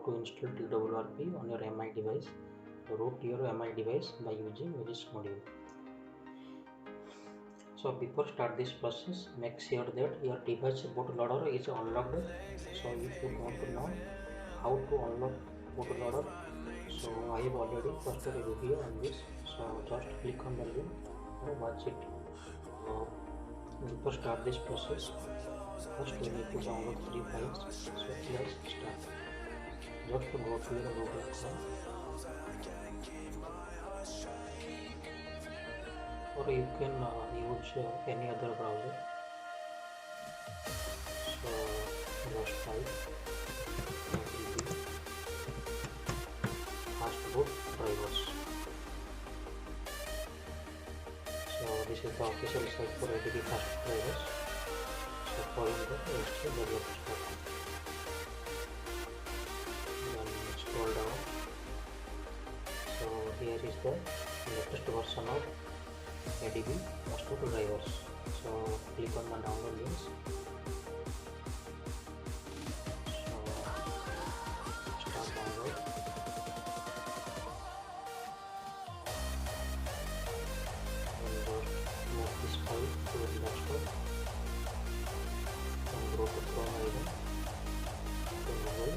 to install twrp on your Mi device. Root your Mi device by using Magisk Module. So before start this process, make sure that your device bootloader is unlocked. So if you want to know how to unlock bootloader, so I have already posted a video on this. So just click on the link and watch it. Before start this process, first we need to download 3 files. So let's start. Just to go to your Google Chrome, or you can use any other browser. So just type Fastboot drivers. So this is the official site for ADB Fastboot drivers. So follow the install developer. Then scroll down. So here is the latest version of ADB Fastboot drivers. So click on the download links. So start download. And move this file to the desktop. And go to Chrome again. To Google.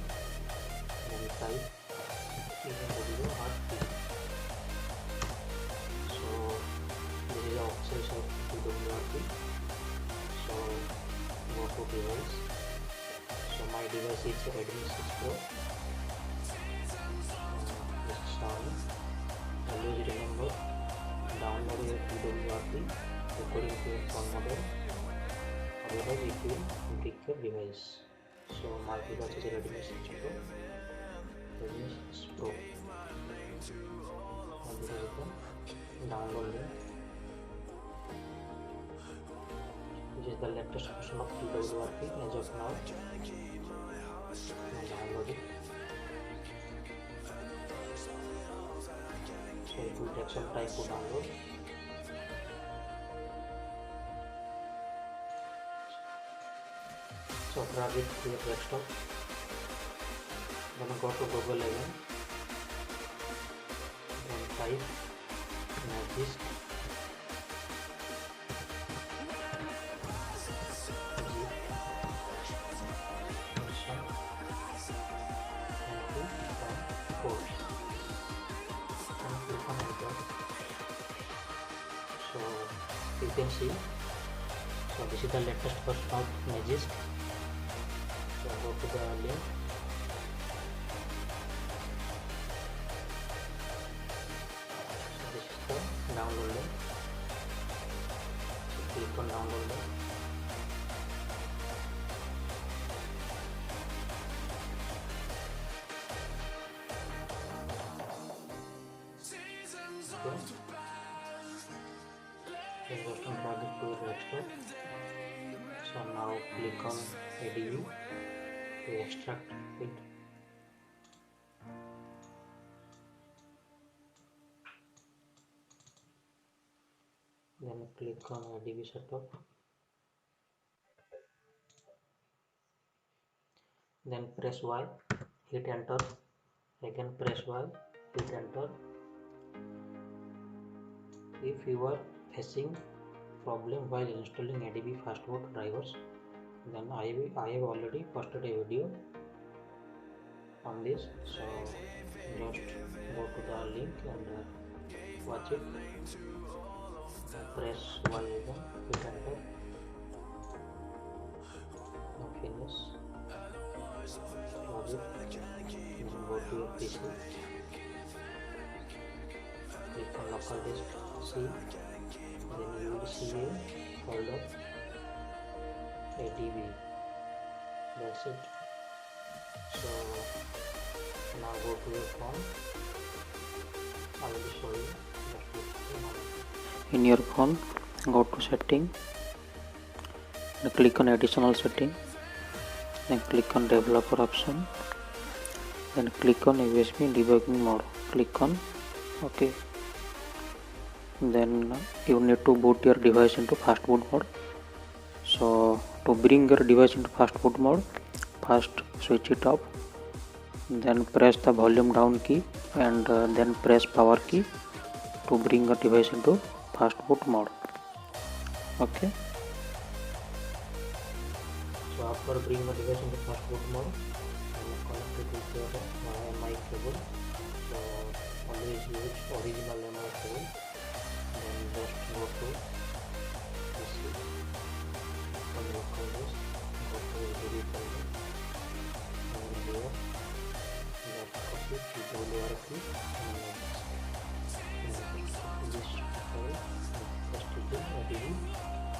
Then type twrp. So this is the official site of twrp. So go to device. So my device is Redmi 6 Pro. This is xiaomi. Always remember, download your twrp according to your phone model. Otherwise it will break your device. So my device is Redmi 6 Pro. Redmi 6 Pro. And this is the download link. This is the latest version of twrp as of now. Now download it. So it will take some time to download. So drag it to your desktop. Then go to Google again. Then type Magisk So you can see, so this is the latest version of Magisk. So go to the link. So this is the download link. So click on download link. Then just drag it to your desktop. So now click on ADB to extract it. Then click on ADB setup. Then press Y, hit enter. Again press Y, hit enter. If you are facing problem while installing ADB Fastboot drivers, then I have already posted a video on this. So just go to the link and watch it. Press Y again, hit enter. Now finish. Close it. Then go to your PC. Click on local disk C. Then you will see a folder ADB. That's it. So now go to your phone. I will show you. In your phone, go to setting and click on additional setting. Then click on developer option. Then click on USB debugging mode. Click on OK. Then you need to boot your device into Fastboot mode. So to bring your device into Fastboot mode, first switch it off, then press the volume down key and then press power key to bring a device into fastboot mode. Okay, so after bring the device into fastboot mode, connect it with your MI cable. So always use original MI cable. Then just go to PC, unlock this, go to ADB folder, and here just copy twrp and this file and paste it in ADB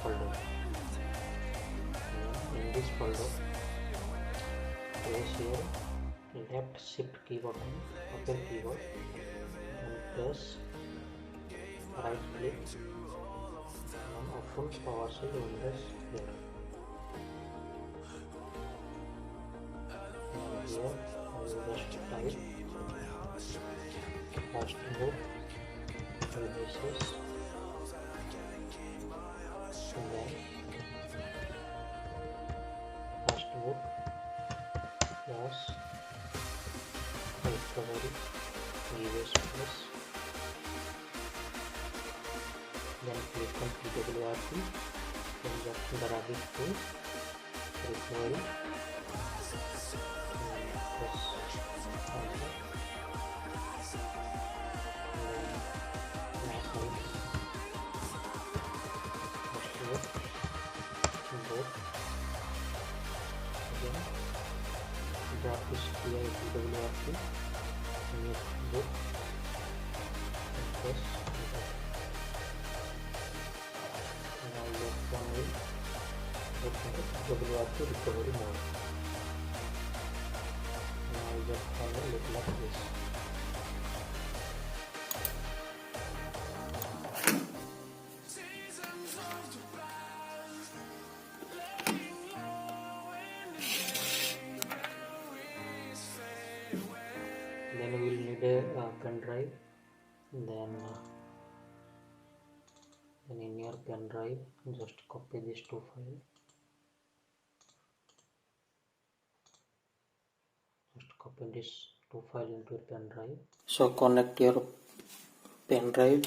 folder. In this folder, press your left shift key button of your keyboard and press right click and open PowerShell Windows here. And here I will just type Fastboot services and then Fastboot plus recovery US plus, then click on twrp, then just drag it to recovery and press enter. Drop this here twrp, make boot and press enter. Now your phone will get into twrp recovery mode. Now your phone will look like this. Then we will need a pen drive. Then in your pen drive, just copy these two files. Just copy this two files into your pen drive. So connect your pen drive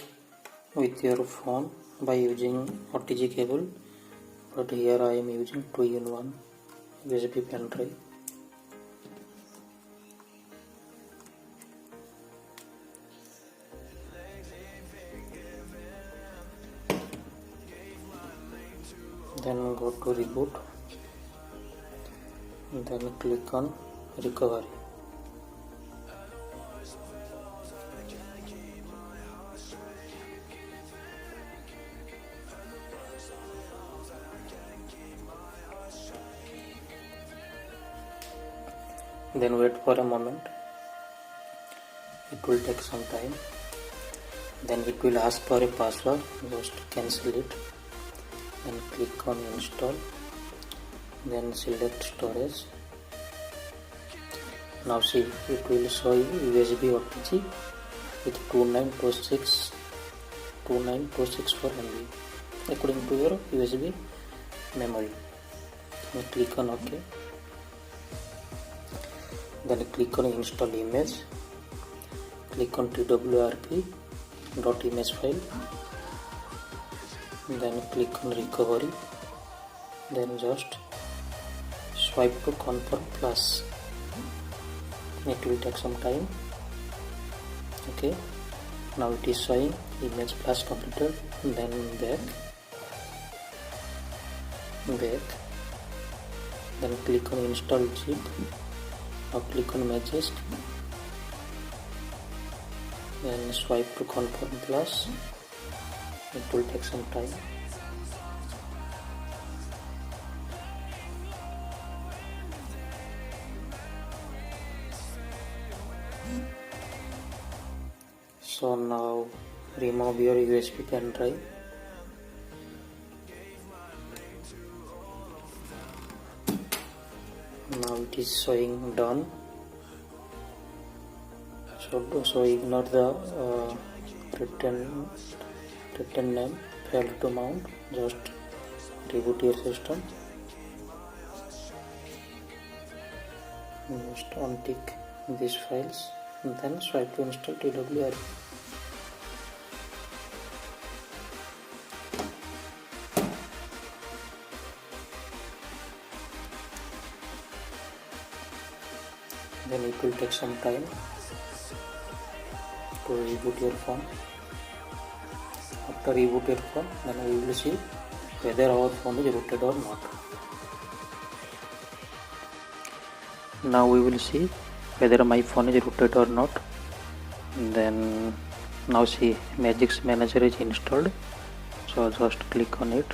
with your phone by using OTG cable. But here I am using 2-in-1 USB pen drive. Then go to reboot, then click on recovery. Then wait for a moment, it will take some time. Then it will ask for a password, just cancel it. Then click on install, then select storage. Now see, it will show you USB OTG with 2926 MB according to your USB memory. Now click on OK. Then click on install image. Click on twrp.image file. Then click on recovery, then just swipe to confirm plus. It will take some time. Okay, now it is showing image plus completed. Then back, then click on install zip. Now click on Magisk, then swipe to confirm plus. It will take some time. So now remove your USB pen drive. Now it is showing done. So ignore the written name failed to mount. Just reboot your system. Just untick these files, then swipe to install twrp. Then it will take some time to reboot your phone. After reboot your phone, then we will see whether our phone is rooted or not. Now we will see whether my phone is rooted or not. Then now see Magisk Manager is installed, so just click on it.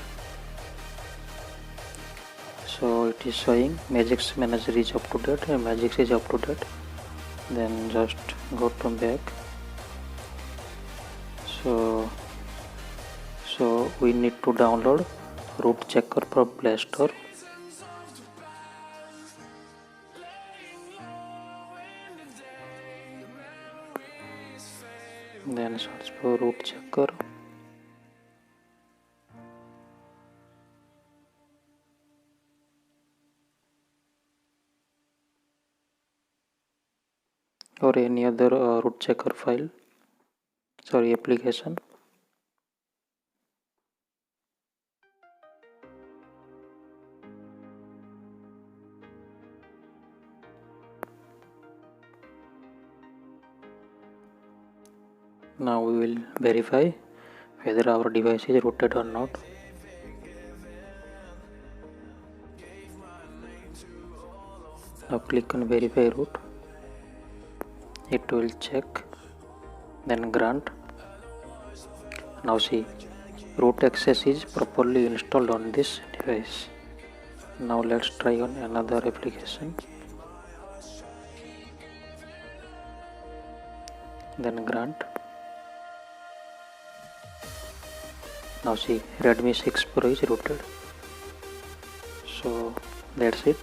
So it is showing Magisk Manager is up to date and Magisk is up to date. Then just go to back. So we need to download root checker from Play Store. Then search for root checker. Or any other root checker application. Now we will verify whether our device is rooted or not. Now click on verify root. It will check, then grant. Now see, root access is properly installed on this device. Now let's try on another application. Then grant. Now see, Redmi 6 Pro is rooted. So that's it.